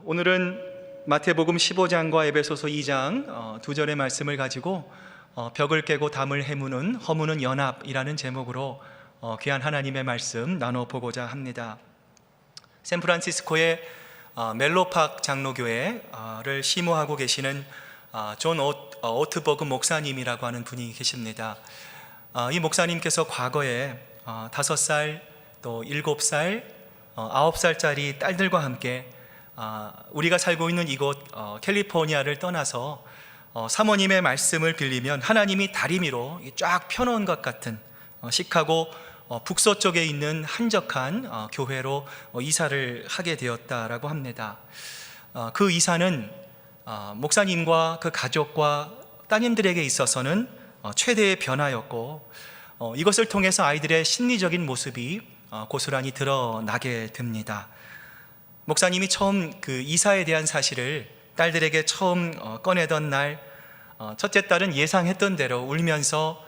오늘은 마태복음 15장과 에베소서 2장 두 절의 말씀을 가지고 벽을 깨고 담을 허무는 연합이라는 제목으로 귀한 하나님의 말씀 나눠보고자 합니다. 샌프란시스코의 멜로팍 장로교회를 시무하고 계시는 존 오트버그 목사님이라고 하는 분이 계십니다. 이 목사님께서 과거에 5살, 또 7살, 9살짜리 딸들과 함께 우리가 살고 있는 이곳 캘리포니아를 떠나서 사모님의 말씀을 빌리면 하나님이 다리미로 쫙 펴놓은 것 같은 시카고 북서쪽에 있는 한적한 교회로 이사를 하게 되었다라고 합니다. 그 이사는 목사님과 그 가족과 따님들에게 있어서는 최대의 변화였고, 이것을 통해서 아이들의 심리적인 모습이 고스란히 드러나게 됩니다. 목사님이 처음 그 이사에 대한 사실을 딸들에게 처음 꺼내던 날, 첫째 딸은 예상했던 대로 울면서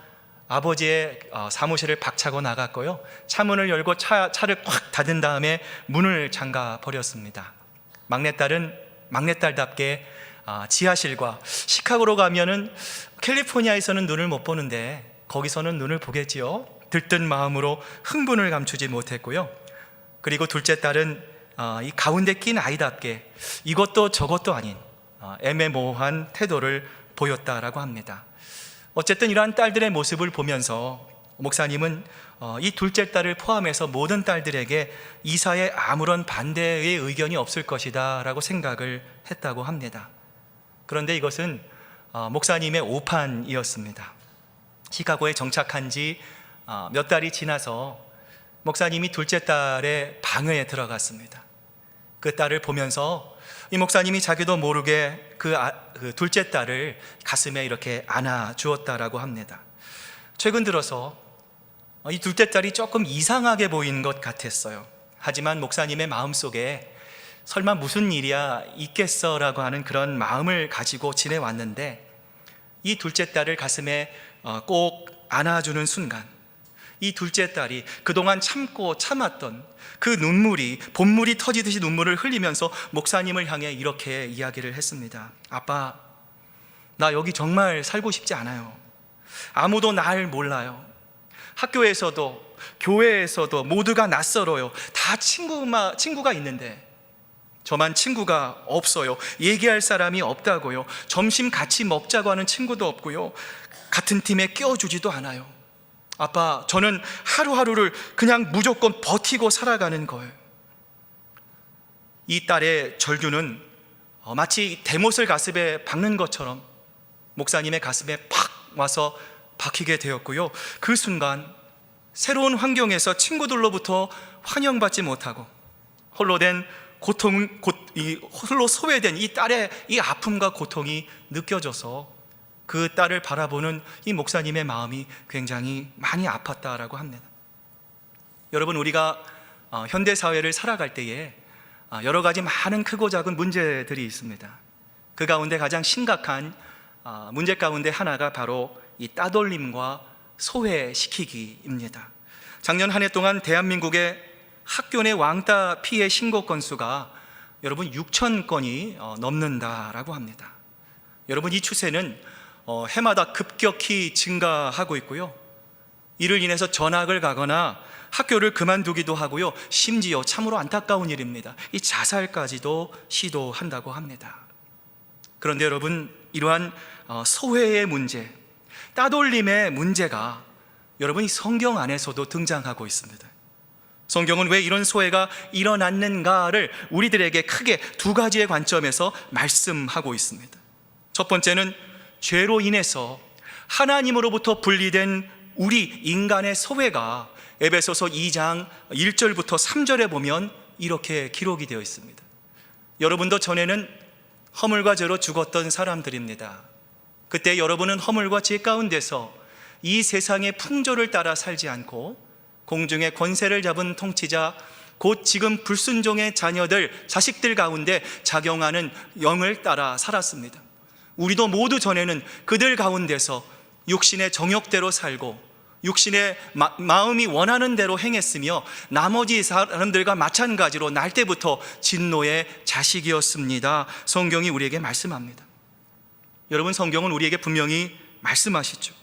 아버지의 사무실을 박차고 나갔고요, 차문을 열고 차를 꽉 닫은 다음에 문을 잠가 버렸습니다. 막내딸답게 지하실과 시카고로 가면은 캘리포니아에서는 눈을 못 보는데 거기서는 눈을 보겠지요, 들뜬 마음으로 흥분을 감추지 못했고요. 그리고 둘째 딸은 이 가운데 낀 아이답게 이것도 저것도 아닌 애매모호한 태도를 보였다라고 합니다. 어쨌든 이러한 딸들의 모습을 보면서 목사님은 이 둘째 딸을 포함해서 모든 딸들에게 이사에 아무런 반대의 의견이 없을 것이다 라고 생각을 했다고 합니다. 그런데 이것은 목사님의 오판이었습니다. 시카고에 정착한 지 몇 달이 지나서 목사님이 둘째 딸의 방에 들어갔습니다. 그 딸을 보면서 이 목사님이 자기도 모르게 그 둘째 딸을 가슴에 이렇게 안아 주었다라고 합니다. 최근 들어서 이 둘째 딸이 조금 이상하게 보이는 것 같았어요. 하지만 목사님의 마음속에 설마 무슨 일이야 있겠어라고 하는 그런 마음을 가지고 지내왔는데, 이 둘째 딸을 가슴에 꼭 안아주는 순간 이 둘째 딸이 그동안 참고 참았던 그 눈물이 봇물이 터지듯이 눈물을 흘리면서 목사님을 향해 이렇게 이야기를 했습니다. 아빠, 나 여기 정말 살고 싶지 않아요. 아무도 날 몰라요. 학교에서도 교회에서도 모두가 낯설어요. 다 친구가 있는데 저만 친구가 없어요. 얘기할 사람이 없다고요. 점심 같이 먹자고 하는 친구도 없고요. 같은 팀에 껴주지도 않아요. 아빠, 저는 하루하루를 그냥 무조건 버티고 살아가는 거예요. 이 딸의 절규는 마치 대못을 가슴에 박는 것처럼 목사님의 가슴에 팍 와서 박히게 되었고요. 그 순간 새로운 환경에서 친구들로부터 환영받지 못하고 홀로 소외된 이 딸의 이 아픔과 고통이 느껴져서 그 딸을 바라보는 이 목사님의 마음이 굉장히 많이 아팠다라고 합니다. 여러분, 우리가 현대사회를 살아갈 때에 여러 가지 많은 크고 작은 문제들이 있습니다. 그 가운데 가장 심각한 문제 가운데 하나가 바로 이 따돌림과 소외시키기입니다. 작년 한 해 동안 대한민국의 학교 내 왕따 피해 신고 건수가 여러분 6천 건이 넘는다라고 합니다. 여러분, 이 추세는 해마다 급격히 증가하고 있고요. 이를 인해서 전학을 가거나 학교를 그만두기도 하고요. 심지어 참으로 안타까운 일입니다. 이 자살까지도 시도한다고 합니다. 그런데 여러분, 이러한 소외의 문제, 따돌림의 문제가 여러분 이 성경 안에서도 등장하고 있습니다. 성경은 왜 이런 소외가 일어났는가를 우리들에게 크게 두 가지의 관점에서 말씀하고 있습니다. 첫 번째는 죄로 인해서 하나님으로부터 분리된 우리 인간의 소외가 에베소서 2장 1절부터 3절에 보면 이렇게 기록이 되어 있습니다. 여러분도 전에는 허물과 죄로 죽었던 사람들입니다. 그때 여러분은 허물과 죄 가운데서 이 세상의 풍조를 따라 살지 않고 공중의 권세를 잡은 통치자, 곧 지금 불순종의 자식들 가운데 작용하는 영을 따라 살았습니다. 우리도 모두 전에는 그들 가운데서 육신의 정욕대로 살고 육신의 마음이 원하는 대로 행했으며 나머지 사람들과 마찬가지로 날 때부터 진노의 자식이었습니다. 성경이 우리에게 말씀합니다. 여러분, 성경은 우리에게 분명히 말씀하시죠.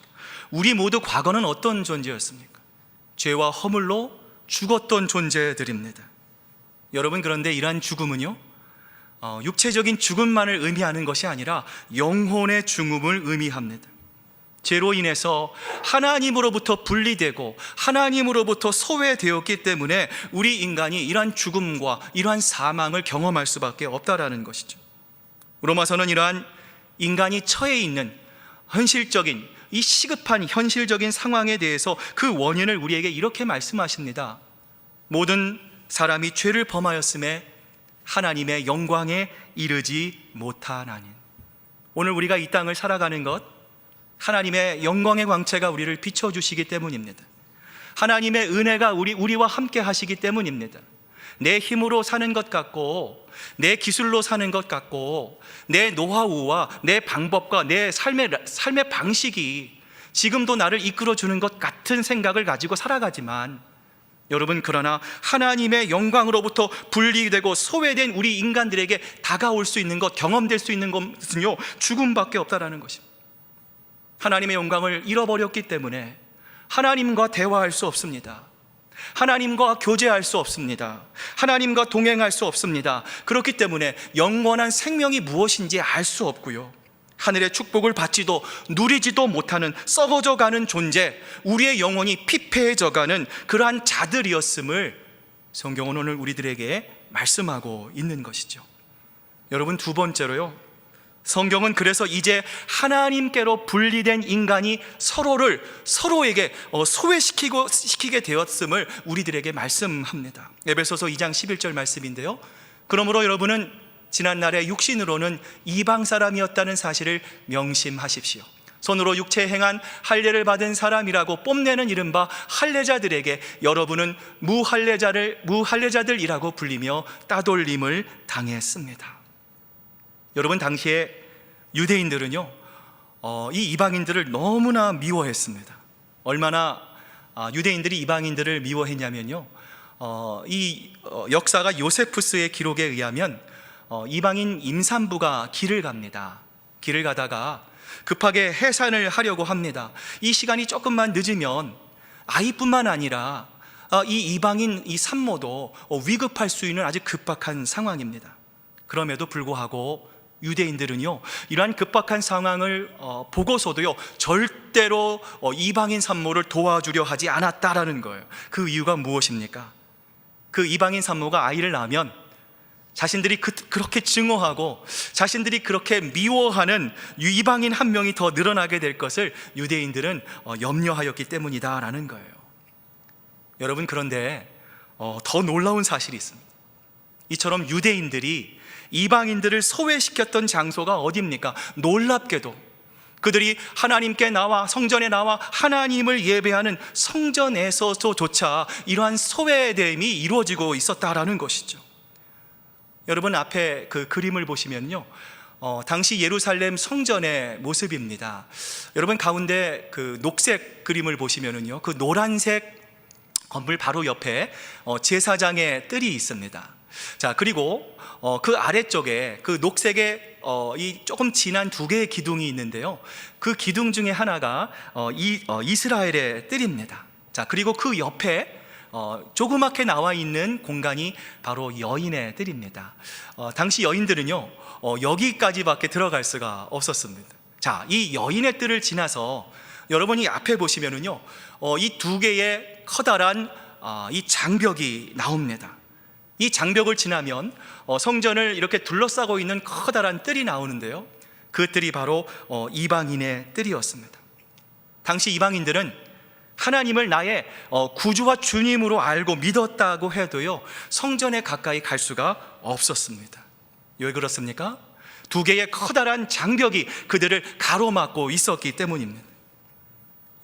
우리 모두 과거는 어떤 존재였습니까? 죄와 허물로 죽었던 존재들입니다. 여러분, 그런데 이러한 죽음은요, 육체적인 죽음만을 의미하는 것이 아니라 영혼의 죽음을 의미합니다. 죄로 인해서 하나님으로부터 분리되고 하나님으로부터 소외되었기 때문에 우리 인간이 이러한 죽음과 이러한 사망을 경험할 수밖에 없다라는 것이죠. 로마서는 이러한 인간이 처해 있는 현실적인, 이 시급한 현실적인 상황에 대해서 그 원인을 우리에게 이렇게 말씀하십니다. 모든 사람이 죄를 범하였음에 하나님의 영광에 이르지 못하나니. 오늘 우리가 이 땅을 살아가는 것, 하나님의 영광의 광채가 우리를 비춰주시기 때문입니다. 하나님의 은혜가 우리와 함께 하시기 때문입니다. 내 힘으로 사는 것 같고, 내 기술로 사는 것 같고, 내 노하우와 내 방법과 내 삶의 방식이 지금도 나를 이끌어주는 것 같은 생각을 가지고 살아가지만, 여러분, 그러나 하나님의 영광으로부터 분리되고 소외된 우리 인간들에게 다가올 수 있는 것, 경험될 수 있는 것은요, 죽음밖에 없다라는 것입니다. 하나님의 영광을 잃어버렸기 때문에 하나님과 대화할 수 없습니다. 하나님과 교제할 수 없습니다. 하나님과 동행할 수 없습니다. 그렇기 때문에 영원한 생명이 무엇인지 알 수 없고요, 하늘의 축복을 받지도 누리지도 못하는 썩어져 가는 존재, 우리의 영혼이 피폐해져 가는 그러한 자들이었음을 성경은 오늘 우리들에게 말씀하고 있는 것이죠. 여러분, 두 번째로요, 성경은 그래서 이제 하나님께로 분리된 인간이 서로에게 소외시키게 되었음을 우리들에게 말씀합니다. 에베소서 2장 11절 말씀인데요, 그러므로 여러분은 지난날에 육신으로는 이방 사람이었다는 사실을 명심하십시오. 손으로 육체에 행한 할례를 받은 사람이라고 뽐내는 이른바 할례자들에게 여러분은 무할례자들이라고 불리며 따돌림을 당했습니다. 여러분, 당시에 유대인들은요, 이 이방인들을 너무나 미워했습니다. 얼마나 유대인들이 이방인들을 미워했냐면요, 이 역사가 요세푸스의 기록에 의하면 이방인 임산부가 길을 갑니다. 길을 가다가 급하게 해산을 하려고 합니다. 이 시간이 조금만 늦으면 아이뿐만 아니라 이 이방인 이 산모도 위급할 수 있는 아주 급박한 상황입니다. 그럼에도 불구하고 유대인들은요, 이러한 급박한 상황을 보고서도요, 절대로 이방인 산모를 도와주려 하지 않았다라는 거예요. 그 이유가 무엇입니까? 그 이방인 산모가 아이를 낳으면 자신들이 그렇게 증오하고 자신들이 그렇게 미워하는 이방인 한 명이 더 늘어나게 될 것을 유대인들은 염려하였기 때문이다라는 거예요. 여러분, 그런데 더 놀라운 사실이 있습니다. 이처럼 유대인들이 이방인들을 소외시켰던 장소가 어디입니까? 놀랍게도 그들이 하나님께 나와 성전에 나와 하나님을 예배하는 성전에서조차 이러한 소외됨이 이루어지고 있었다라는 것이죠. 여러분, 앞에 그 그림을 보시면요, 당시 예루살렘 성전의 모습입니다. 여러분, 가운데 그 녹색 그림을 보시면은요, 그 노란색 건물 바로 옆에 제사장의 뜰이 있습니다. 자, 그리고 그 아래쪽에 그 녹색의 이 조금 진한 두 개의 기둥이 있는데요, 그 기둥 중에 하나가 이스라엘의 뜰입니다. 자, 그리고 그 옆에 조그맣게 나와 있는 공간이 바로 여인의 뜰입니다. 당시 여인들은요, 여기까지밖에 들어갈 수가 없었습니다. 자, 이 여인의 뜰을 지나서 여러분이 앞에 보시면은요, 이 두 개의 커다란 이 장벽이 나옵니다. 이 장벽을 지나면 성전을 이렇게 둘러싸고 있는 커다란 뜰이 나오는데요, 그 뜰이 바로 이방인의 뜰이었습니다. 당시 이방인들은 하나님을 나의 구주와 주님으로 알고 믿었다고 해도요, 성전에 가까이 갈 수가 없었습니다. 왜 그렇습니까? 두 개의 커다란 장벽이 그들을 가로막고 있었기 때문입니다.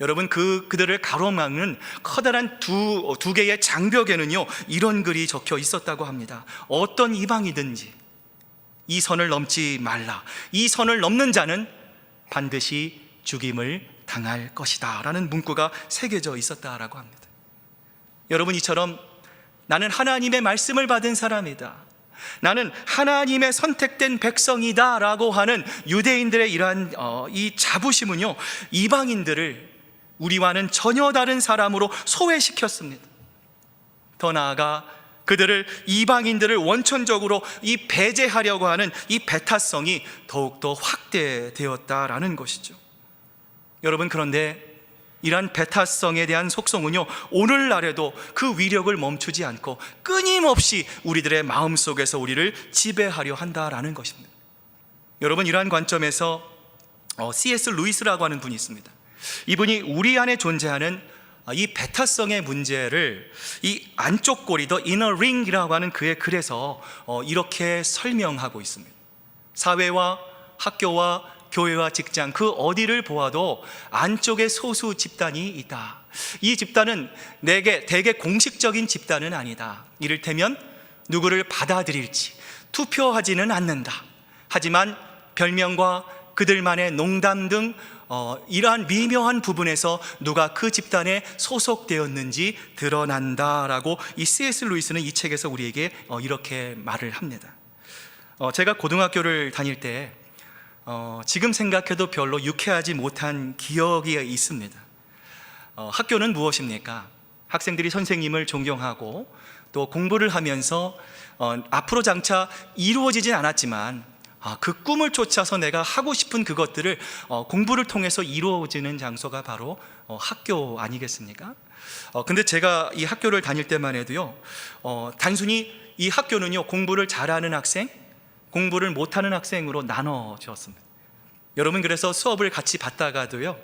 여러분, 그들을 가로막는 커다란 두 개의 장벽에는요, 이런 글이 적혀 있었다고 합니다. 어떤 이방이든지 이 선을 넘지 말라. 이 선을 넘는 자는 반드시 죽임을 당할 것이다 라는 문구가 새겨져 있었다라고 합니다. 여러분, 이처럼 나는 하나님의 말씀을 받은 사람이다, 나는 하나님의 선택된 백성이다 라고 하는 유대인들의 이러한 이 자부심은요, 이방인들을 우리와는 전혀 다른 사람으로 소외시켰습니다. 더 나아가 그들을, 이방인들을 원천적으로 이 배제하려고 하는 이 배타성이 더욱더 확대되었다라는 것이죠. 여러분, 그런데 이러한 배타성에 대한 속성은요, 오늘날에도 그 위력을 멈추지 않고 끊임없이 우리들의 마음속에서 우리를 지배하려 한다라는 것입니다. 여러분, 이러한 관점에서 C.S. 루이스라고 하는 분이 있습니다. 이분이 우리 안에 존재하는 이 배타성의 문제를 이 안쪽 고리, 더 이너 링이라고 하는 그의 글에서 이렇게 설명하고 있습니다. 사회와 학교와 교회와 직장, 그 어디를 보아도 안쪽에 소수 집단이 있다. 이 집단은 대개 공식적인 집단은 아니다. 이를테면 누구를 받아들일지 투표하지는 않는다. 하지만 별명과 그들만의 농담 등 이러한 미묘한 부분에서 누가 그 집단에 소속되었는지 드러난다라고 이 C.S. 루이스는 이 책에서 우리에게 이렇게 말을 합니다. 제가 고등학교를 다닐 때 지금 생각해도 별로 유쾌하지 못한 기억이 있습니다. 학교는 무엇입니까? 학생들이 선생님을 존경하고 또 공부를 하면서 앞으로 장차 이루어지진 않았지만 그 꿈을 쫓아서 내가 하고 싶은 그것들을 공부를 통해서 이루어지는 장소가 바로 학교 아니겠습니까? 근데 제가 이 학교를 다닐 때만 해도요, 단순히 이 학교는요, 공부를 잘하는 학생, 공부를 못하는 학생으로 나눠졌습니다. 여러분, 그래서 수업을 같이 받다가도요,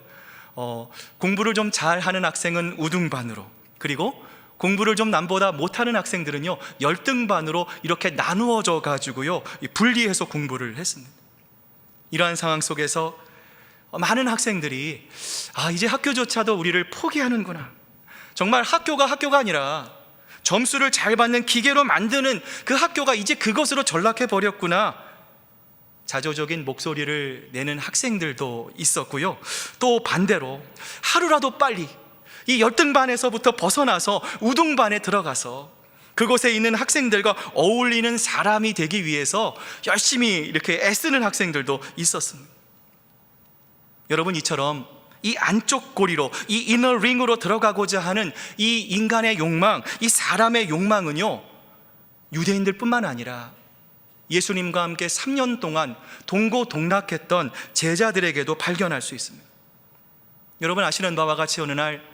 공부를 좀 잘하는 학생은 우등반으로, 그리고 공부를 좀 남보다 못하는 학생들은요, 열등반으로 이렇게 나누어져 가지고요, 분리해서 공부를 했습니다. 이러한 상황 속에서 많은 학생들이 이제 학교조차도 우리를 포기하는구나, 정말 학교가 아니라 점수를 잘 받는 기계로 만드는 그 학교가 이제 그것으로 전락해 버렸구나, 자조적인 목소리를 내는 학생들도 있었고요, 또 반대로 하루라도 빨리 이 열등반에서부터 벗어나서 우등반에 들어가서 그곳에 있는 학생들과 어울리는 사람이 되기 위해서 열심히 이렇게 애쓰는 학생들도 있었습니다. 여러분, 이처럼 이 안쪽 고리로, 이 이너 링으로 들어가고자 하는 이 인간의 욕망, 이 사람의 욕망은요, 유대인들 뿐만 아니라 예수님과 함께 3년 동안 동고동락했던 제자들에게도 발견할 수 있습니다. 여러분, 아시는 바와 같이 어느 날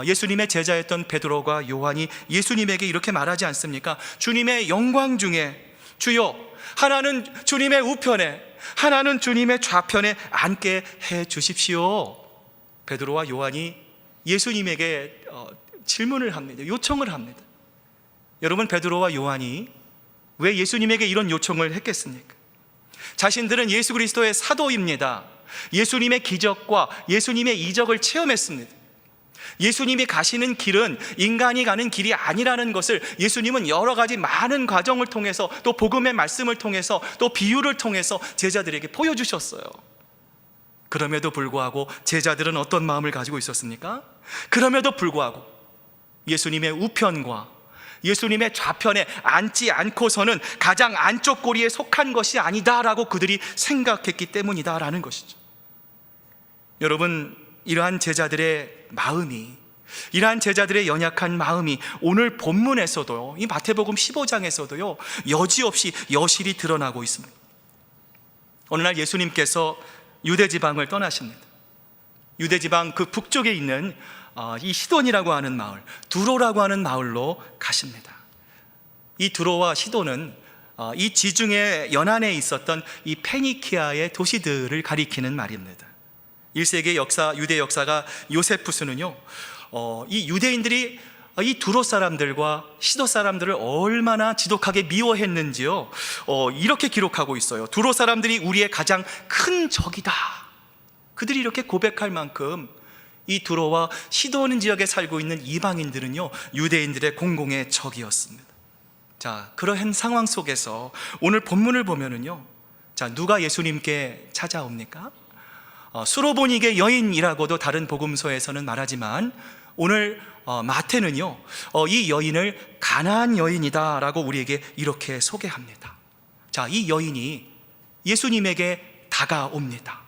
예수님의 제자였던 베드로가 요한이 예수님에게 이렇게 말하지 않습니까? 주님의 영광 중에 주여, 하나는 주님의 우편에, 하나는 주님의 좌편에 앉게 해 주십시오. 베드로와 요한이 예수님에게 질문을 합니다. 요청을 합니다. 여러분, 베드로와 요한이 왜 예수님에게 이런 요청을 했겠습니까? 자신들은 예수 그리스도의 사도입니다. 예수님의 기적과 예수님의 이적을 체험했습니다. 예수님이 가시는 길은 인간이 가는 길이 아니라는 것을 예수님은 여러 가지 많은 과정을 통해서, 또 복음의 말씀을 통해서, 또 비유를 통해서 제자들에게 보여주셨어요. 그럼에도 불구하고 제자들은 어떤 마음을 가지고 있었습니까? 그럼에도 불구하고 예수님의 우편과 예수님의 좌편에 앉지 않고서는 가장 안쪽 고리에 속한 것이 아니다라고 그들이 생각했기 때문이다라는 것이죠. 여러분, 이러한 제자들의 마음이, 이러한 제자들의 연약한 마음이 오늘 본문에서도, 이 마태복음 15장에서도요, 여지없이 여실히 드러나고 있습니다. 어느 날 예수님께서 유대지방을 떠나십니다. 유대지방 그 북쪽에 있는 이 시돈이라고 하는 마을, 두로라고 하는 마을로 가십니다. 이 두로와 시돈은 이 지중해 연안에 있었던 이 페니키아의 도시들을 가리키는 말입니다. 1세기 유대 역사가 요세푸스는요, 이 유대인들이 이 두로 사람들과 시도 사람들을 얼마나 지독하게 미워했는지요, 이렇게 기록하고 있어요. 두로 사람들이 우리의 가장 큰 적이다. 그들이 이렇게 고백할 만큼 이 두로와 시돈 지역에 살고 있는 이방인들은요, 유대인들의 공공의 적이었습니다. 자, 그러한 상황 속에서 오늘 본문을 보면은요, 자, 누가 예수님께 찾아옵니까? 수로보닉의 여인이라고도 다른 복음서에서는 말하지만 오늘 마태는요, 이 여인을 가나안 여인이다라고 우리에게 이렇게 소개합니다. 자, 이 여인이 예수님에게 다가옵니다.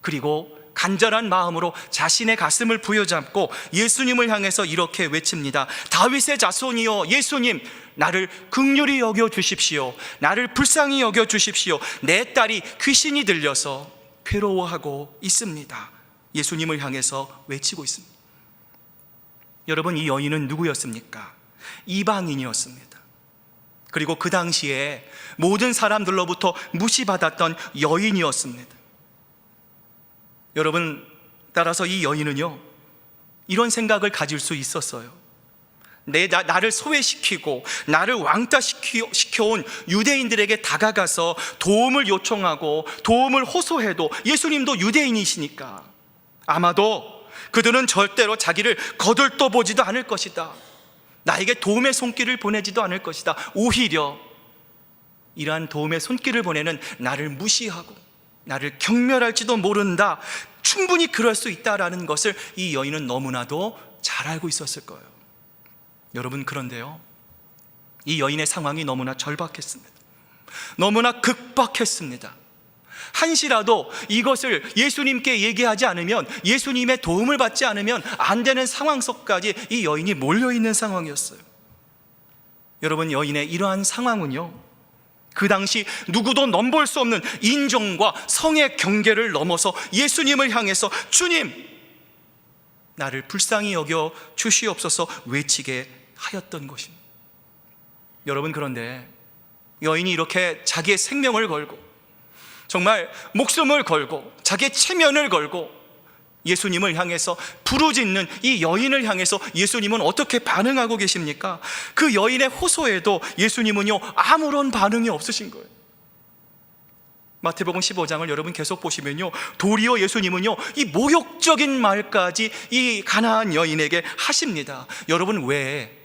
그리고 간절한 마음으로 자신의 가슴을 부여잡고 예수님을 향해서 이렇게 외칩니다. 다윗의 자손이여, 예수님, 나를 긍휼히 여겨 주십시오. 나를 불쌍히 여겨 주십시오. 내 딸이 귀신이 들려서 괴로워하고 있습니다. 예수님을 향해서 외치고 있습니다. 여러분, 이 여인은 누구였습니까? 이방인이었습니다. 그리고 그 당시에 모든 사람들로부터 무시받았던 여인이었습니다. 여러분, 따라서 이 여인은요, 이런 생각을 가질 수 있었어요. 나를 소외시키고 나를 왕따시켜온 유대인들에게 다가가서 도움을 요청하고 도움을 호소해도 예수님도 유대인이시니까 아마도 그들은 절대로 자기를 거들떠보지도 않을 것이다. 나에게 도움의 손길을 보내지도 않을 것이다. 오히려 이러한 도움의 손길을 보내는 나를 무시하고 나를 경멸할지도 모른다. 충분히 그럴 수 있다라는 것을 이 여인은 너무나도 잘 알고 있었을 거예요. 여러분, 그런데요, 이 여인의 상황이 너무나 절박했습니다. 너무나 극박했습니다. 한시라도 이것을 예수님께 얘기하지 않으면, 예수님의 도움을 받지 않으면 안 되는 상황 속까지 이 여인이 몰려있는 상황이었어요. 여러분, 여인의 이러한 상황은요, 그 당시 누구도 넘볼 수 없는 인종과 성의 경계를 넘어서 예수님을 향해서 주님, 나를 불쌍히 여겨 주시옵소서 외치게 하였던 것입니다. 여러분, 그런데 여인이 이렇게 자기의 생명을 걸고 정말 목숨을 걸고 자기의 체면을 걸고 예수님을 향해서 부르짖는 이 여인을 향해서 예수님은 어떻게 반응하고 계십니까? 그 여인의 호소에도 예수님은요, 아무런 반응이 없으신 거예요. 마태복음 15장을 여러분 계속 보시면요, 도리어 예수님은요, 이 모욕적인 말까지 이 가나안 여인에게 하십니다. 여러분, 왜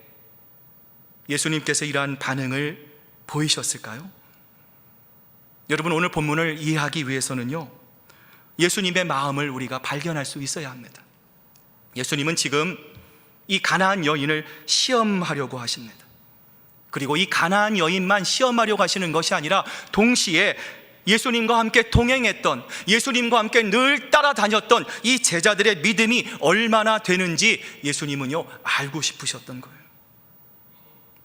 예수님께서 이러한 반응을 보이셨을까요? 여러분, 오늘 본문을 이해하기 위해서는요, 예수님의 마음을 우리가 발견할 수 있어야 합니다. 예수님은 지금 이 가나안 여인을 시험하려고 하십니다. 그리고 이 가나안 여인만 시험하려고 하시는 것이 아니라 동시에 예수님과 함께 동행했던, 예수님과 함께 늘 따라다녔던 이 제자들의 믿음이 얼마나 되는지 예수님은요, 알고 싶으셨던 거예요.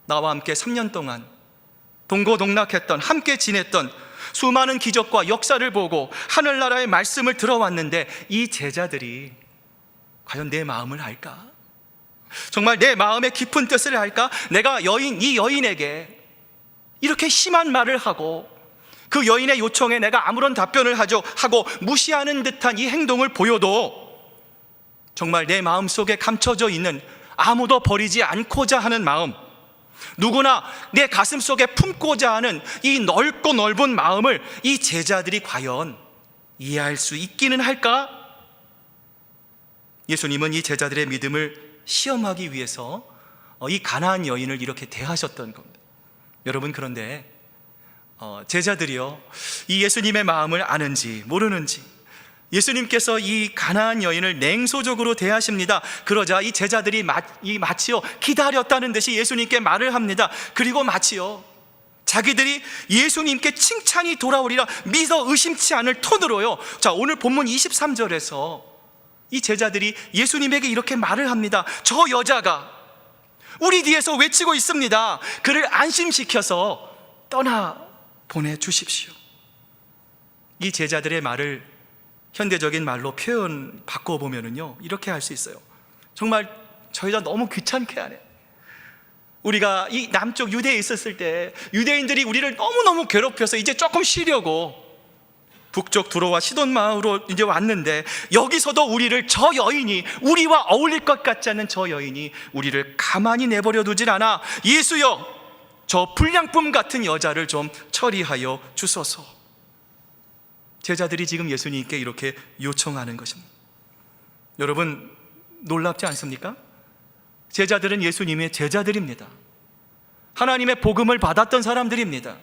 나와 함께 3년 동안 동고동락했던, 함께 지냈던, 수많은 기적과 역사를 보고 하늘나라의 말씀을 들어왔는데 이 제자들이 과연 내 마음을 알까? 정말 내 마음의 깊은 뜻을 알까? 내가 이 여인에게 이렇게 심한 말을 하고 그 여인의 요청에 내가 아무런 답변을 하고 무시하는 듯한 이 행동을 보여도 정말 내 마음속에 감춰져 있는, 아무도 버리지 않고자 하는 마음, 누구나 내 가슴 속에 품고자 하는 이 넓고 넓은 마음을 이 제자들이 과연 이해할 수 있기는 할까? 예수님은 이 제자들의 믿음을 시험하기 위해서 이 가나안 여인을 이렇게 대하셨던 겁니다. 여러분, 그런데 제자들이요, 이 예수님의 마음을 아는지 모르는지 예수님께서 이 가나안 여인을 냉소적으로 대하십니다. 그러자 이 제자들이 마치요 기다렸다는 듯이 예수님께 말을 합니다. 그리고 마치요 자기들이 예수님께 칭찬이 돌아오리라 믿어 의심치 않을 톤으로요, 자, 오늘 본문 23절에서 이 제자들이 예수님에게 이렇게 말을 합니다. 저 여자가 우리 뒤에서 외치고 있습니다. 그를 안심시켜서 떠나 보내주십시오. 이 제자들의 말을 현대적인 말로 바꿔보면요, 이렇게 할 수 있어요. 정말 저 여자 너무 귀찮게 하네. 우리가 이 남쪽 유대에 있었을 때 유대인들이 우리를 너무너무 괴롭혀서 이제 조금 쉬려고 북쪽 두로와 시돈 마을로 이제 왔는데, 여기서도 우리를 저 여인이, 우리와 어울릴 것 같지 않은 저 여인이 우리를 가만히 내버려 두질 않아. 예수여, 저 불량품 같은 여자를 좀 처리하여 주소서. 제자들이 지금 예수님께 이렇게 요청하는 것입니다. 여러분, 놀랍지 않습니까? 제자들은 예수님의 제자들입니다. 하나님의 복음을 받았던 사람들입니다.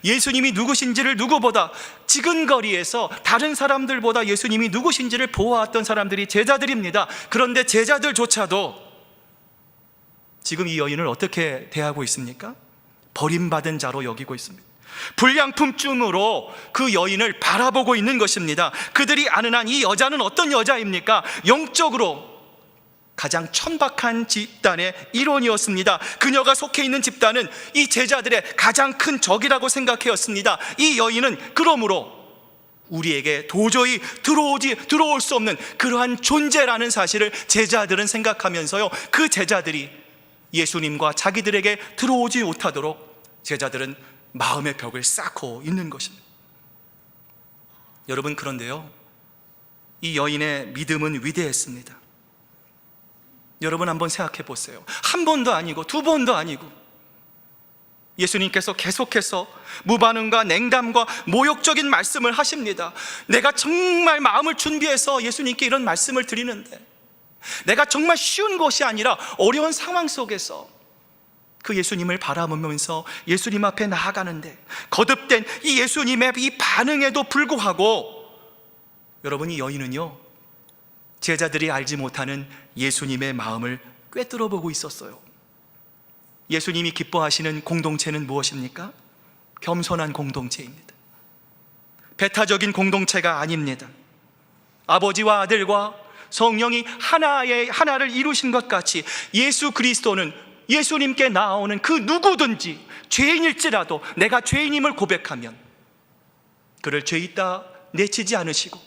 예수님이 누구신지를 누구보다 지근거리에서 다른 사람들보다 예수님이 누구신지를 보아왔던 사람들이 제자들입니다. 그런데 제자들조차도 지금 이 여인을 어떻게 대하고 있습니까? 버림받은 자로 여기고 있습니다. 불량품쯤으로 그 여인을 바라보고 있는 것입니다. 그들이 아는 한 이 여자는 어떤 여자입니까? 영적으로 가장 천박한 집단의 일원이었습니다. 그녀가 속해 있는 집단은 이 제자들의 가장 큰 적이라고 생각하였습니다. 이 여인은 그러므로 우리에게 도저히 들어올 수 없는 그러한 존재라는 사실을 제자들은 생각하면서요, 그 제자들이 예수님과 자기들에게 들어오지 못하도록 제자들은 마음의 벽을 쌓고 있는 것입니다. 여러분, 그런데요, 이 여인의 믿음은 위대했습니다. 여러분 한번 생각해 보세요. 한 번도 아니고 두 번도 아니고 예수님께서 계속해서 무반응과 냉담과 모욕적인 말씀을 하십니다. 내가 정말 마음을 준비해서 예수님께 이런 말씀을 드리는데, 내가 정말 쉬운 것이 아니라 어려운 상황 속에서 그 예수님을 바라보면서 예수님 앞에 나아가는데, 거듭된 이 예수님의 이 반응에도 불구하고 여러분, 이 여인은요, 제자들이 알지 못하는 예수님의 마음을 꿰뚫어 보고 있었어요. 예수님이 기뻐하시는 공동체는 무엇입니까? 겸손한 공동체입니다. 배타적인 공동체가 아닙니다. 아버지와 아들과 성령이 하나를 이루신 것 같이 예수 그리스도는 예수님께 나아오는 그 누구든지 죄인일지라도 내가 죄인임을 고백하면 그를 죄 있다 내치지 않으시고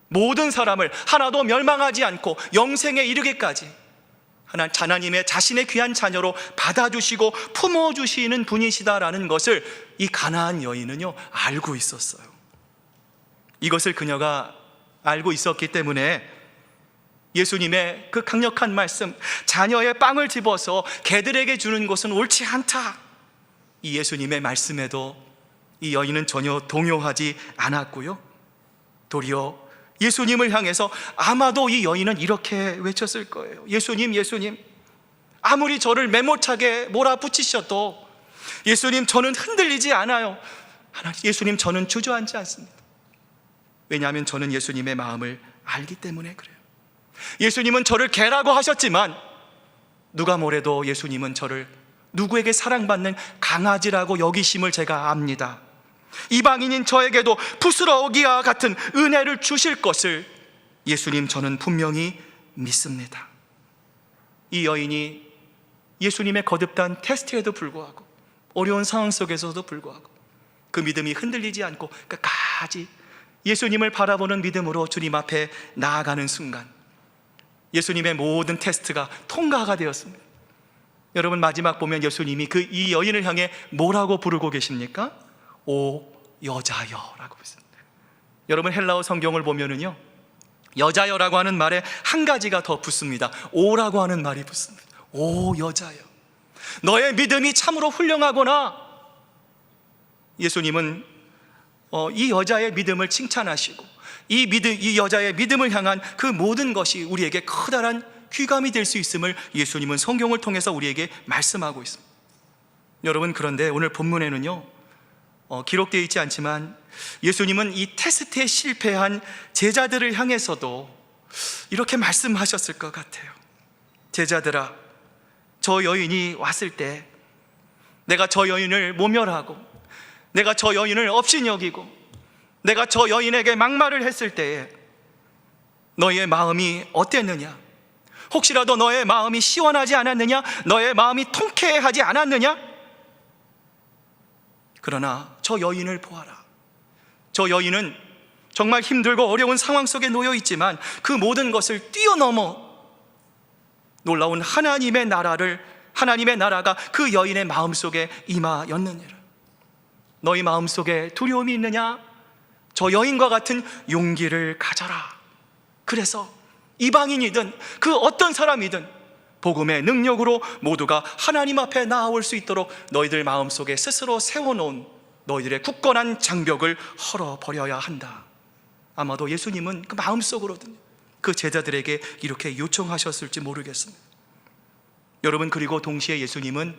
모든 사람을 하나도 멸망하지 않고 영생에 이르기까지 하나님의 자신의 귀한 자녀로 받아주시고 품어주시는 분이시다라는 것을 이 가나안 여인은요, 알고 있었어요. 이것을 그녀가 알고 있었기 때문에 예수님의 그 강력한 말씀, 자녀의 빵을 집어서 개들에게 주는 것은 옳지 않다, 이 예수님의 말씀에도 이 여인은 전혀 동요하지 않았고요, 도리어 예수님을 향해서 아마도 이 여인은 이렇게 외쳤을 거예요. 예수님, 예수님, 아무리 저를 매몰차게 몰아붙이셔도 예수님, 저는 흔들리지 않아요. 예수님, 저는 주저앉지 않습니다. 왜냐하면 저는 예수님의 마음을 알기 때문에 그래요. 예수님은 저를 개라고 하셨지만 누가 뭐래도 예수님은 저를 누구에게 사랑받는 강아지라고 여기심을 제가 압니다. 이방인인 저에게도 부스러기와 같은 은혜를 주실 것을 예수님, 저는 분명히 믿습니다. 이 여인이 예수님의 거듭단 테스트에도 불구하고 어려운 상황 속에서도 불구하고 그 믿음이 흔들리지 않고 끝까지 예수님을 바라보는 믿음으로 주님 앞에 나아가는 순간 예수님의 모든 테스트가 통과가 되었습니다. 여러분, 마지막 보면 예수님이 이 여인을 향해 뭐라고 부르고 계십니까? 오 여자여 라고 했습니다. 여러분, 헬라어 성경을 보면은요, 여자여라고 하는 말에 한 가지가 더 붙습니다. 오라고 하는 말이 붙습니다. 오 여자여, 너의 믿음이 참으로 훌륭하구나. 예수님은 이 여자의 믿음을 칭찬하시고 이 여자의 믿음을 향한 그 모든 것이 우리에게 커다란 귀감이 될 수 있음을 예수님은 성경을 통해서 우리에게 말씀하고 있습니다. 여러분, 그런데 오늘 본문에는요, 기록되어 있지 않지만 예수님은 이 테스트에 실패한 제자들을 향해서도 이렇게 말씀하셨을 것 같아요. 제자들아, 저 여인이 왔을 때 내가 저 여인을 모멸하고 내가 저 여인을 업신여기고 내가 저 여인에게 막말을 했을 때에 너희의 마음이 어땠느냐? 혹시라도 너의 마음이 시원하지 않았느냐? 너의 마음이 통쾌하지 않았느냐? 그러나 저 여인을 보아라. 저 여인은 정말 힘들고 어려운 상황 속에 놓여 있지만 그 모든 것을 뛰어넘어 놀라운 하나님의 나라가 그 여인의 마음속에 임하였느니라. 너희 마음속에 두려움이 있느냐? 저 여인과 같은 용기를 가져라. 그래서 이방인이든 그 어떤 사람이든 복음의 능력으로 모두가 하나님 앞에 나아올 수 있도록 너희들 마음속에 스스로 세워놓은 너희들의 굳건한 장벽을 헐어버려야 한다. 아마도 예수님은 그 마음속으로든 그 제자들에게 이렇게 요청하셨을지 모르겠습니다. 여러분, 그리고 동시에 예수님은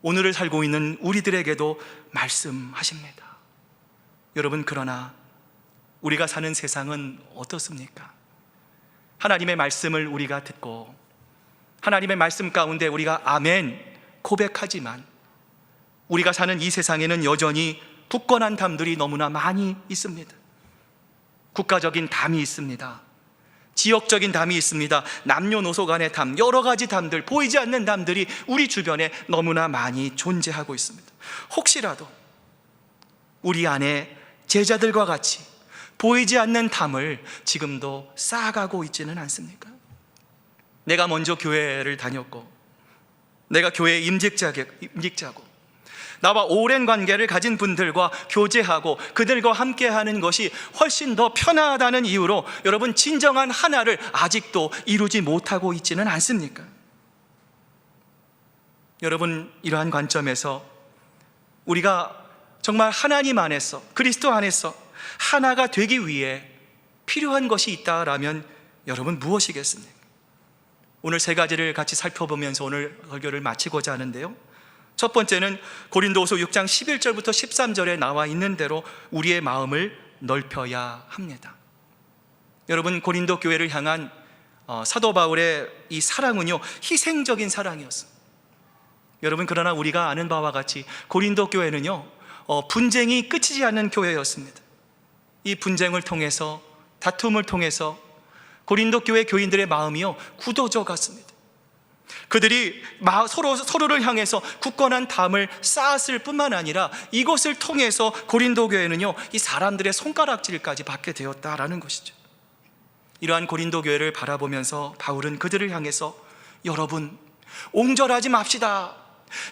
오늘을 살고 있는 우리들에게도 말씀하십니다. 여러분, 그러나 우리가 사는 세상은 어떻습니까? 하나님의 말씀을 우리가 듣고 하나님의 말씀 가운데 우리가 아멘 고백하지만 우리가 사는 이 세상에는 여전히 굳건한 담들이 너무나 많이 있습니다. 국가적인 담이 있습니다. 지역적인 담이 있습니다. 남녀노소 간의 담, 여러 가지 담들, 보이지 않는 담들이 우리 주변에 너무나 많이 존재하고 있습니다. 혹시라도 우리 안에 제자들과 같이 보이지 않는 담을 지금도 쌓아가고 있지는 않습니까? 내가 먼저 교회를 다녔고 내가 교회의 임직자고 나와 오랜 관계를 가진 분들과 교제하고 그들과 함께하는 것이 훨씬 더 편하다는 이유로 여러분, 진정한 하나를 아직도 이루지 못하고 있지는 않습니까? 여러분, 이러한 관점에서 우리가 정말 하나님 안에서, 그리스도 안에서 하나가 되기 위해 필요한 것이 있다라면 여러분, 무엇이겠습니까? 오늘 세 가지를 같이 살펴보면서 오늘 설교를 마치고자 하는데요, 첫 번째는 고린도후서 6장 11절부터 13절에 나와 있는 대로 우리의 마음을 넓혀야 합니다. 여러분, 고린도 교회를 향한 사도 바울의 이 사랑은요, 희생적인 사랑이었습니다. 여러분, 그러나 우리가 아는 바와 같이 고린도 교회는요, 분쟁이 끝이지 않는 교회였습니다. 이 분쟁을 통해서, 다툼을 통해서 고린도 교회 교인들의 마음이요, 굳어져 갔습니다. 그들이 서로를 향해서 굳건한 담을 쌓았을 뿐만 아니라 이것을 통해서 고린도 교회는요, 이 사람들의 손가락질까지 받게 되었다라는 것이죠. 이러한 고린도 교회를 바라보면서 바울은 그들을 향해서 여러분, 옹졸하지 맙시다.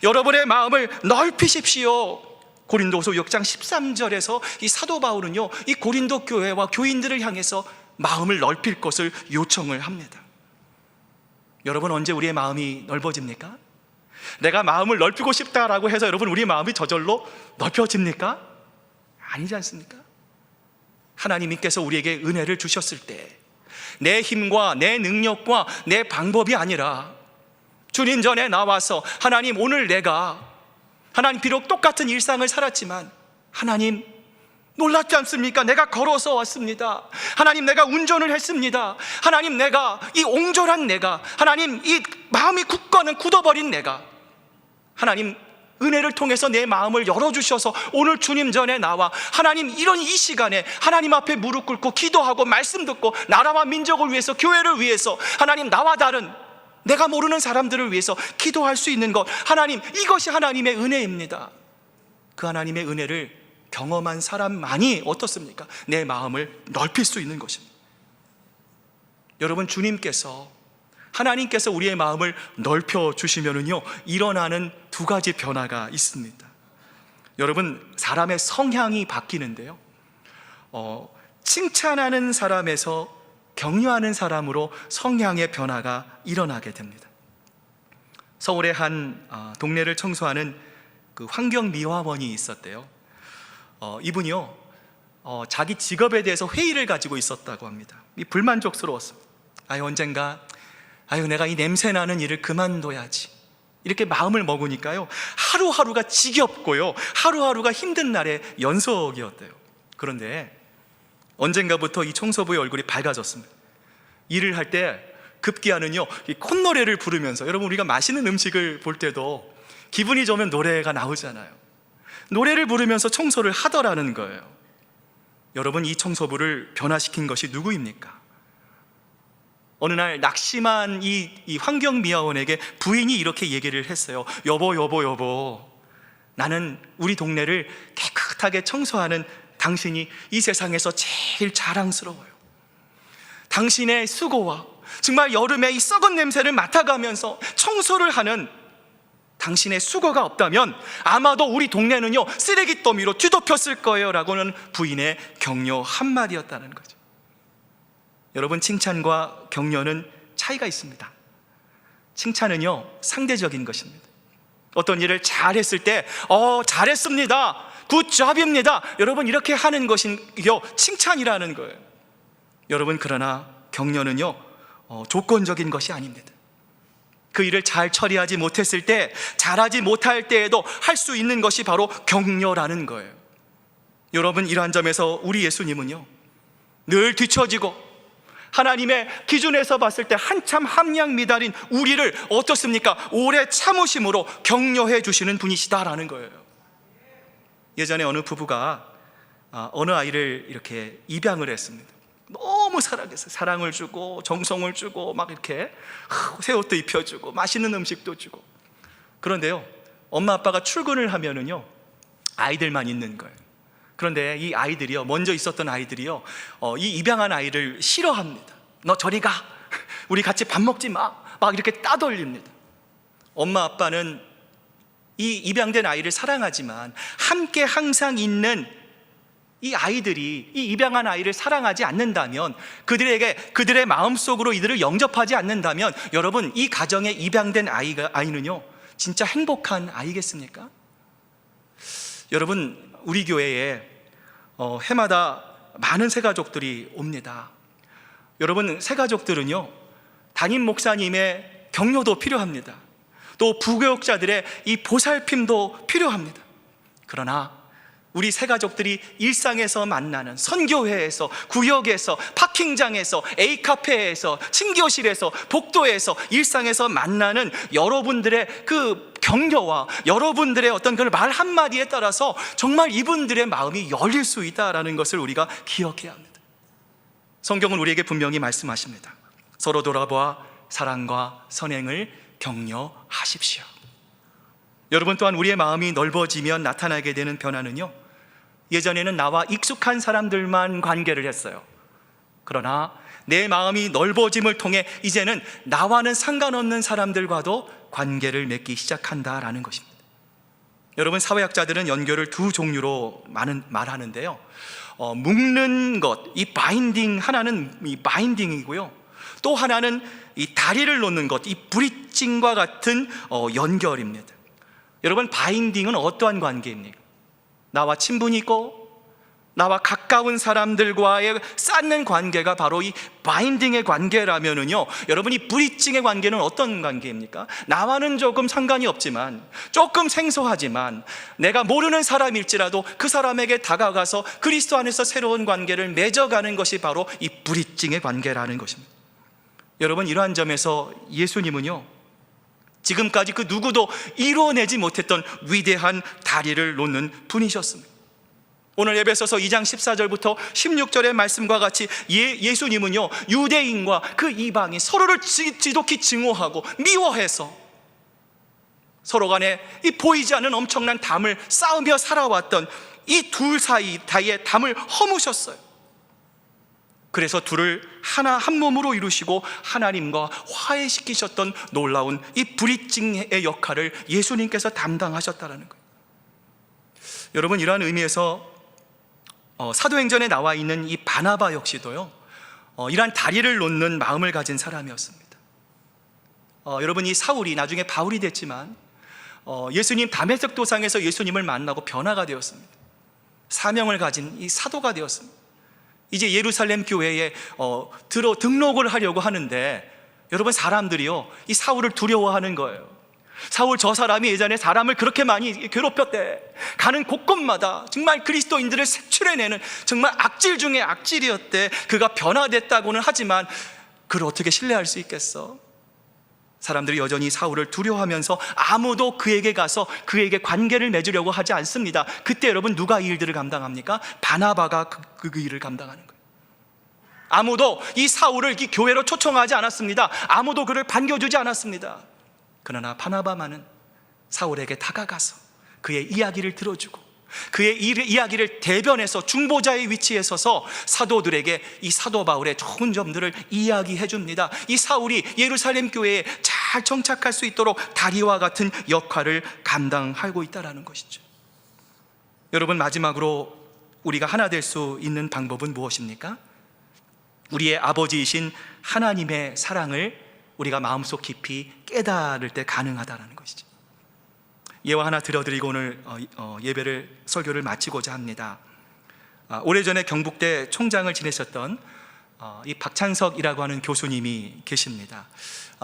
여러분의 마음을 넓히십시오. 고린도후서 6장 13절에서 이 사도 바울은요, 이 고린도 교회와 교인들을 향해서 마음을 넓힐 것을 요청을 합니다. 여러분, 언제 우리의 마음이 넓어집니까? 내가 마음을 넓히고 싶다라고 해서 여러분, 우리의 마음이 저절로 넓혀집니까? 아니지 않습니까? 하나님께서 우리에게 은혜를 주셨을 때 내 힘과 내 능력과 내 방법이 아니라 주님 전에 나와서 하나님, 오늘 하나님 비록 똑같은 일상을 살았지만 하나님, 놀랍지 않습니까? 내가 걸어서 왔습니다. 하나님, 내가 운전을 했습니다. 하나님, 내가 이 옹졸한 내가, 하나님, 이 마음이 굳어버린 내가, 하나님 은혜를 통해서 내 마음을 열어주셔서 오늘 주님 전에 나와 하나님, 이런 이 시간에 하나님 앞에 무릎 꿇고 기도하고 말씀 듣고 나라와 민족을 위해서, 교회를 위해서, 하나님, 나와 다른 내가 모르는 사람들을 위해서 기도할 수 있는 것, 하나님, 이것이 하나님의 은혜입니다. 그 하나님의 은혜를 경험한 사람만이 어떻습니까? 내 마음을 넓힐 수 있는 것입니다. 여러분, 하나님께서 우리의 마음을 넓혀주시면은요, 일어나는 두 가지 변화가 있습니다. 여러분, 사람의 성향이 바뀌는데요, 칭찬하는 사람에서 격려하는 사람으로 성향의 변화가 일어나게 됩니다. 서울의 한 동네를 청소하는 그 환경미화원이 있었대요. 이분이요, 자기 직업에 대해서 회의를 가지고 있었다고 합니다. 불만족스러웠습니다. 언젠가 내가 이 냄새나는 일을 그만둬야지, 이렇게 마음을 먹으니까요, 하루하루가 지겹고요, 하루하루가 힘든 날의 연속이었대요. 그런데 언젠가부터 이 청소부의 얼굴이 밝아졌습니다. 일을 할 때 급기야는요, 이 콧노래를 부르면서, 여러분, 우리가 맛있는 음식을 볼 때도 기분이 좋으면 노래가 나오잖아요. 노래를 부르면서 청소를 하더라는 거예요. 여러분, 이 청소부를 변화시킨 것이 누구입니까? 어느 날 낙심한 이 환경미화원에게 부인이 이렇게 얘기를 했어요. 여보, 나는 우리 동네를 깨끗하게 청소하는 당신이 이 세상에서 제일 자랑스러워요. 당신의 수고와 정말 여름에 이 썩은 냄새를 맡아가면서 청소를 하는 당신의 수고가 없다면 아마도 우리 동네는요, 쓰레기 더미로 뒤덮였을 거예요 라고는 부인의 격려 한마디였다는 거죠. 여러분, 칭찬과 격려는 차이가 있습니다. 칭찬은요, 상대적인 것입니다. 어떤 일을 잘했을 때 잘했습니다, 굿잡입니다, 여러분, 이렇게 하는 것이 칭찬이라는 거예요. 여러분, 그러나 격려는요, 조건적인 것이 아닙니다. 그 일을 잘 처리하지 못했을 때, 잘하지 못할 때에도 할 수 있는 것이 바로 격려라는 거예요. 여러분, 이러한 점에서 우리 예수님은요, 늘 뒤처지고 하나님의 기준에서 봤을 때 한참 함량 미달인 우리를 어떻습니까? 오래 참으심으로 격려해 주시는 분이시다라는 거예요. 예전에 어느 부부가 어느 아이를 이렇게 입양을 했습니다. 너무 사랑했어요. 사랑을 주고 정성을 주고 막 이렇게 새 옷도 입혀주고 맛있는 음식도 주고. 그런데요, 엄마 아빠가 출근을 하면은요, 아이들만 있는 거예요. 그런데 이 아이들이요, 먼저 있었던 아이들이요, 이 입양한 아이를 싫어합니다. 너 저리 가, 우리 같이 밥 먹지 마, 막 이렇게 따돌립니다. 엄마 아빠는 이 입양된 아이를 사랑하지만 함께 항상 있는 이 아이들이 이 입양한 아이를 사랑하지 않는다면, 그들의 마음속으로 이들을 영접하지 않는다면, 여러분, 이 가정에 입양된 아이는요, 진짜 행복한 아이겠습니까? 여러분, 우리 교회에 해마다 많은 새가족들이 옵니다. 여러분, 새가족들은요, 담임 목사님의 격려도 필요합니다. 또 부교육자들의 이 보살핌도 필요합니다. 그러나 우리 새가족들이 일상에서 만나는 선교회에서, 구역에서, 파킹장에서, A카페에서, 친교실에서, 복도에서, 일상에서 만나는 여러분들의 그 격려와 여러분들의 어떤 그 말 한마디에 따라서 정말 이분들의 마음이 열릴 수 있다는 것을 우리가 기억해야 합니다. 성경은 우리에게 분명히 말씀하십니다. 서로 돌아보아 사랑과 선행을 격려하십시오. 여러분, 또한 우리의 마음이 넓어지면 나타나게 되는 변화는요, 예전에는 나와 익숙한 사람들만 관계를 했어요. 그러나 내 마음이 넓어짐을 통해 이제는 나와는 상관없는 사람들과도 관계를 맺기 시작한다라는 것입니다. 여러분, 사회학자들은 연결을 두 종류로 말하는데요, 묶는 것, 이 바인딩, 하나는 이 바인딩이고요, 또 하나는 이 다리를 놓는 것, 이 브릿징과 같은 연결입니다. 여러분, 바인딩은 어떠한 관계입니까? 나와 친분이 있고 나와 가까운 사람들과의 쌓는 관계가 바로 이 바인딩의 관계라면은요, 여러분, 이 브릿징의 관계는 어떤 관계입니까? 나와는 조금 상관이 없지만, 조금 생소하지만, 내가 모르는 사람일지라도 그 사람에게 다가가서 그리스도 안에서 새로운 관계를 맺어가는 것이 바로 이 브릿징의 관계라는 것입니다. 여러분, 이러한 점에서 예수님은요, 지금까지 그 누구도 이루어내지 못했던 위대한 다리를 놓는 분이셨습니다. 오늘 에베소서 2장 14절부터 16절의 말씀과 같이 예수님은요, 유대인과 그 이방인 서로를 지독히 증오하고 미워해서 서로 간에 이 보이지 않는 엄청난 담을 쌓으며 살아왔던 이 둘 사이의 담을 허무셨어요. 그래서 둘을 한 몸으로 이루시고 하나님과 화해시키셨던 놀라운 이 브릿징의 역할을 예수님께서 담당하셨다는 거예요. 여러분, 이러한 의미에서 사도행전에 나와 있는 이 바나바 역시도요, 이러한 다리를 놓는 마음을 가진 사람이었습니다. 여러분, 이 사울이 나중에 바울이 됐지만 예수님 다메섹 도상에서 예수님을 만나고 변화가 되었습니다. 사명을 가진 이 사도가 되었습니다. 이제 예루살렘 교회에 등록을 하려고 하는데, 여러분, 사람들이요, 이 사울을 두려워하는 거예요. 사울, 저 사람이 예전에 사람을 그렇게 많이 괴롭혔대. 가는 곳곳마다 정말 그리스도인들을 색출해내는 정말 악질 중에 악질이었대. 그가 변화됐다고는 하지만 그를 어떻게 신뢰할 수 있겠어? 사람들이 여전히 사울을 두려워하면서 아무도 그에게 가서 그에게 관계를 맺으려고 하지 않습니다. 그때 여러분, 누가 이 일들을 감당합니까? 바나바가 그 일을 감당하는 거예요. 아무도 이 사울을 이 교회로 초청하지 않았습니다. 아무도 그를 반겨주지 않았습니다. 그러나 바나바만은 사울에게 다가가서 그의 이야기를 들어주고 그의 이야기를 대변해서 중보자의 위치에 서서 사도들에게 이 사도 바울의 좋은 점들을 이야기해 줍니다. 이 사울이 예루살렘 교회에 잘 정착할 수 있도록 다리와 같은 역할을 감당하고 있다는 것이죠. 여러분, 마지막으로 우리가 하나 될 수 있는 방법은 무엇입니까? 우리의 아버지이신 하나님의 사랑을 우리가 마음속 깊이 깨달을 때 가능하다는 것이죠. 예화 하나 들려드리고 오늘 설교를 마치고자 합니다. 오래전에 경북대 총장을 지내셨던 이 박찬석이라고 하는 교수님이 계십니다.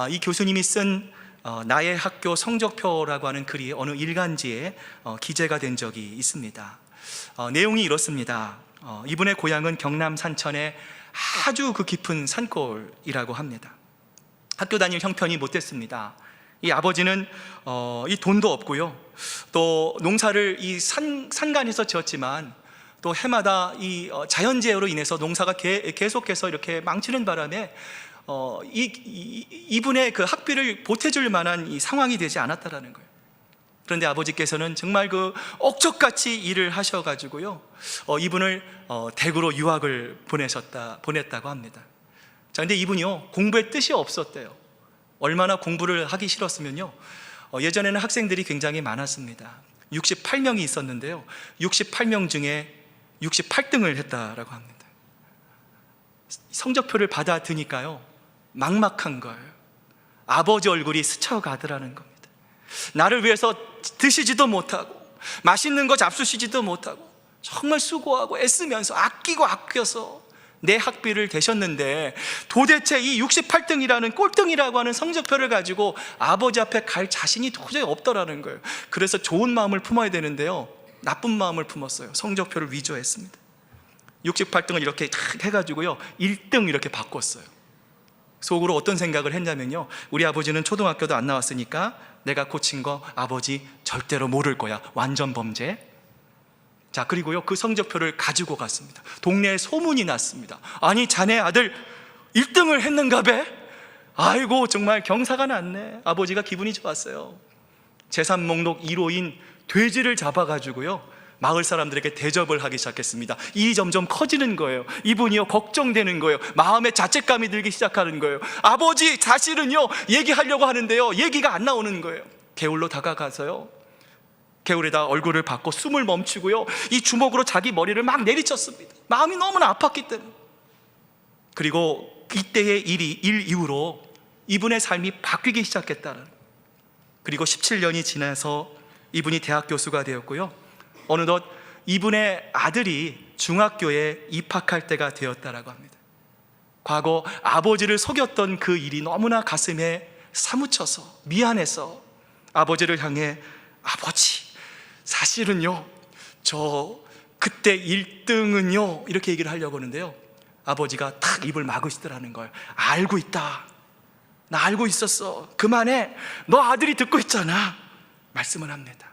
이 교수님이 쓴 나의 학교 성적표라고 하는 글이 어느 일간지에 기재가 된 적이 있습니다. 내용이 이렇습니다. 이분의 고향은 경남 산천의 아주 그 깊은 산골이라고 합니다. 학교 다닐 형편이 못 됐습니다. 이 아버지는 이 돈도 없고요, 또 농사를 이 산간에서 지었지만 또 해마다 이 자연재해로 인해서 농사가 계속해서 이렇게 망치는 바람에 이분의 그 학비를 보태줄 만한 이 상황이 되지 않았다라는 거예요. 그런데 아버지께서는 정말 그 억척같이 일을 하셔가지고요, 이분을 대구로 유학을 보냈다고 합니다. 자, 근데 이분이요, 공부에 뜻이 없었대요. 얼마나 공부를 하기 싫었으면요, 예전에는 학생들이 굉장히 많았습니다. 68명이 있었는데요, 68명 중에 68등을 했다라고 합니다. 성적표를 받아드니까요, 막막한 거예요. 아버지 얼굴이 스쳐가더라는 겁니다. 나를 위해서 드시지도 못하고 맛있는 거 잡수시지도 못하고 정말 수고하고 애쓰면서 아껴서 내 학비를 대셨는데, 도대체 이 68등이라는 꼴등이라고 하는 성적표를 가지고 아버지 앞에 갈 자신이 도저히 없더라는 거예요. 그래서 좋은 마음을 품어야 되는데요, 나쁜 마음을 품었어요. 성적표를 위조했습니다. 68등을 이렇게 해가지고요, 1등 이렇게 바꿨어요. 속으로 어떤 생각을 했냐면요, 우리 아버지는 초등학교도 안 나왔으니까 내가 고친 거 아버지 절대로 모를 거야, 완전 범죄. 자, 그리고요, 그 성적표를 가지고 갔습니다. 동네에 소문이 났습니다. 아니, 자네 아들 1등을 했는가 배? 아이고, 정말 경사가 났네. 아버지가 기분이 좋았어요. 재산 목록 1호인 돼지를 잡아가지고요, 마을 사람들에게 대접을 하기 시작했습니다. 일이 점점 커지는 거예요. 이분이요, 걱정되는 거예요. 마음에 자책감이 들기 시작하는 거예요. 아버지 사실은요, 얘기하려고 하는데요, 얘기가 안 나오는 거예요. 개울로 다가가서요, 개울에다 얼굴을 받고 숨을 멈추고요, 이 주먹으로 자기 머리를 막 내리쳤습니다. 마음이 너무나 아팠기 때문에. 그리고 이때의 일 이후로 이분의 삶이 바뀌기 시작했다는. 그리고 17년이 지나서 이분이 대학 교수가 되었고요, 어느덧 이분의 아들이 중학교에 입학할 때가 되었다라고 합니다. 과거 아버지를 속였던 그 일이 너무나 가슴에 사무쳐서 미안해서 아버지를 향해, 아버지 사실은요, 저 그때 1등은요, 이렇게 얘기를 하려고 하는데요, 아버지가 탁 입을 막으시더라는 거예요. 알고 있다, 나 알고 있었어, 그만해, 너 아들이 듣고 있잖아, 말씀을 합니다.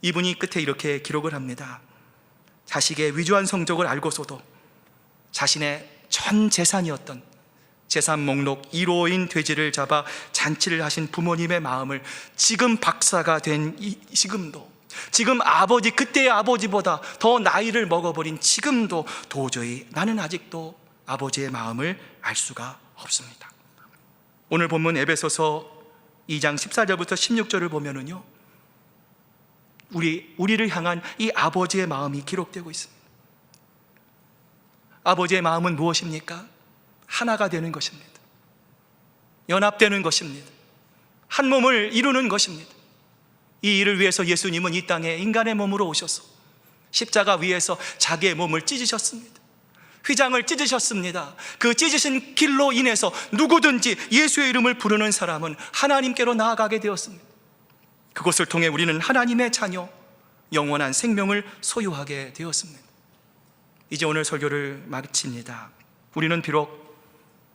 이분이 끝에 이렇게 기록을 합니다. 자식의 위조한 성적을 알고서도 자신의 전 재산이었던 재산 목록 1호인 돼지를 잡아 잔치를 하신 부모님의 마음을 지금 박사가 된 지금도, 지금 아버지, 그때의 아버지보다 더 나이를 먹어버린 지금도 도저히 나는 아직도 아버지의 마음을 알 수가 없습니다. 오늘 본문 에베소서 2장 14절부터 16절을 보면은요, 우리를 향한 이 아버지의 마음이 기록되고 있습니다. 아버지의 마음은 무엇입니까? 하나가 되는 것입니다. 연합되는 것입니다. 한 몸을 이루는 것입니다. 이 일을 위해서 예수님은 이 땅에 인간의 몸으로 오셔서 십자가 위에서 자기의 몸을 찢으셨습니다. 휘장을 찢으셨습니다. 그 찢으신 길로 인해서 누구든지 예수의 이름을 부르는 사람은 하나님께로 나아가게 되었습니다. 그것을 통해 우리는 하나님의 자녀, 영원한 생명을 소유하게 되었습니다. 이제 오늘 설교를 마칩니다. 우리는 비록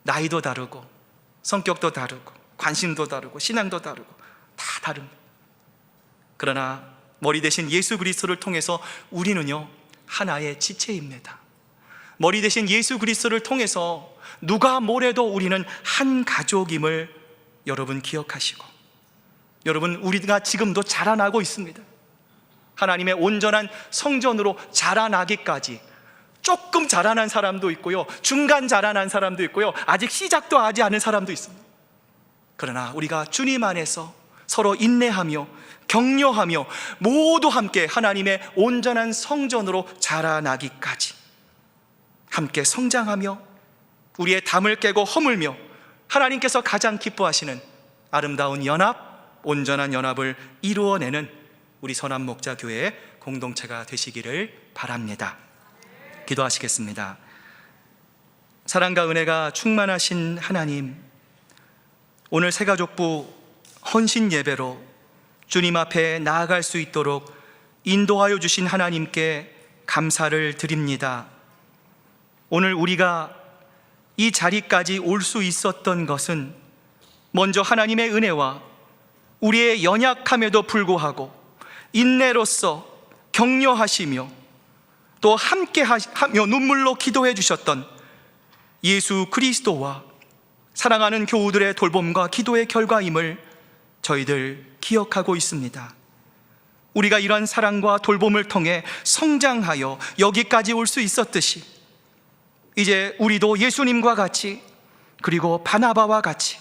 나이도 다르고 성격도 다르고 관심도 다르고 신앙도 다르고 다 다릅니다. 그러나 머리 대신 예수 그리스도를 통해서 우리는요, 하나의 지체입니다. 머리 대신 예수 그리스도를 통해서 누가 뭐래도 우리는 한 가족임을 여러분 기억하시고, 여러분, 우리가 지금도 자라나고 있습니다. 하나님의 온전한 성전으로 자라나기까지 조금 자라난 사람도 있고요, 중간 자라난 사람도 있고요, 아직 시작도 하지 않은 사람도 있습니다. 그러나 우리가 주님 안에서 서로 인내하며 격려하며 모두 함께 하나님의 온전한 성전으로 자라나기까지 함께 성장하며 우리의 담을 깨고 허물며 하나님께서 가장 기뻐하시는 아름다운 연합, 온전한 연합을 이루어내는 우리 선한목자교회의 공동체가 되시기를 바랍니다. 기도하시겠습니다. 사랑과 은혜가 충만하신 하나님, 오늘 새가족부 헌신 예배로 주님 앞에 나아갈 수 있도록 인도하여 주신 하나님께 감사를 드립니다. 오늘 우리가 이 자리까지 올 수 있었던 것은 먼저 하나님의 은혜와 우리의 연약함에도 불구하고 인내로서 격려하시며 또 함께 하며 눈물로 기도해 주셨던 예수 그리스도와 사랑하는 교우들의 돌봄과 기도의 결과임을 저희들 기억하고 있습니다. 우리가 이런 사랑과 돌봄을 통해 성장하여 여기까지 올 수 있었듯이 이제 우리도 예수님과 같이, 그리고 바나바와 같이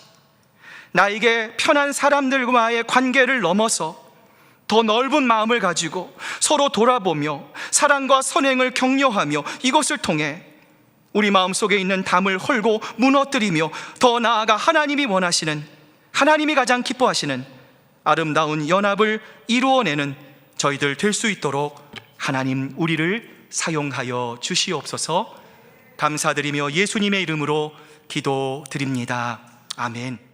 나에게 편한 사람들과의 관계를 넘어서 더 넓은 마음을 가지고 서로 돌아보며 사랑과 선행을 격려하며 이것을 통해 우리 마음속에 있는 담을 헐고 무너뜨리며 더 나아가 하나님이 원하시는, 하나님이 가장 기뻐하시는 아름다운 연합을 이루어내는 저희들 될 수 있도록 하나님 우리를 사용하여 주시옵소서. 감사드리며 예수님의 이름으로 기도드립니다. 아멘.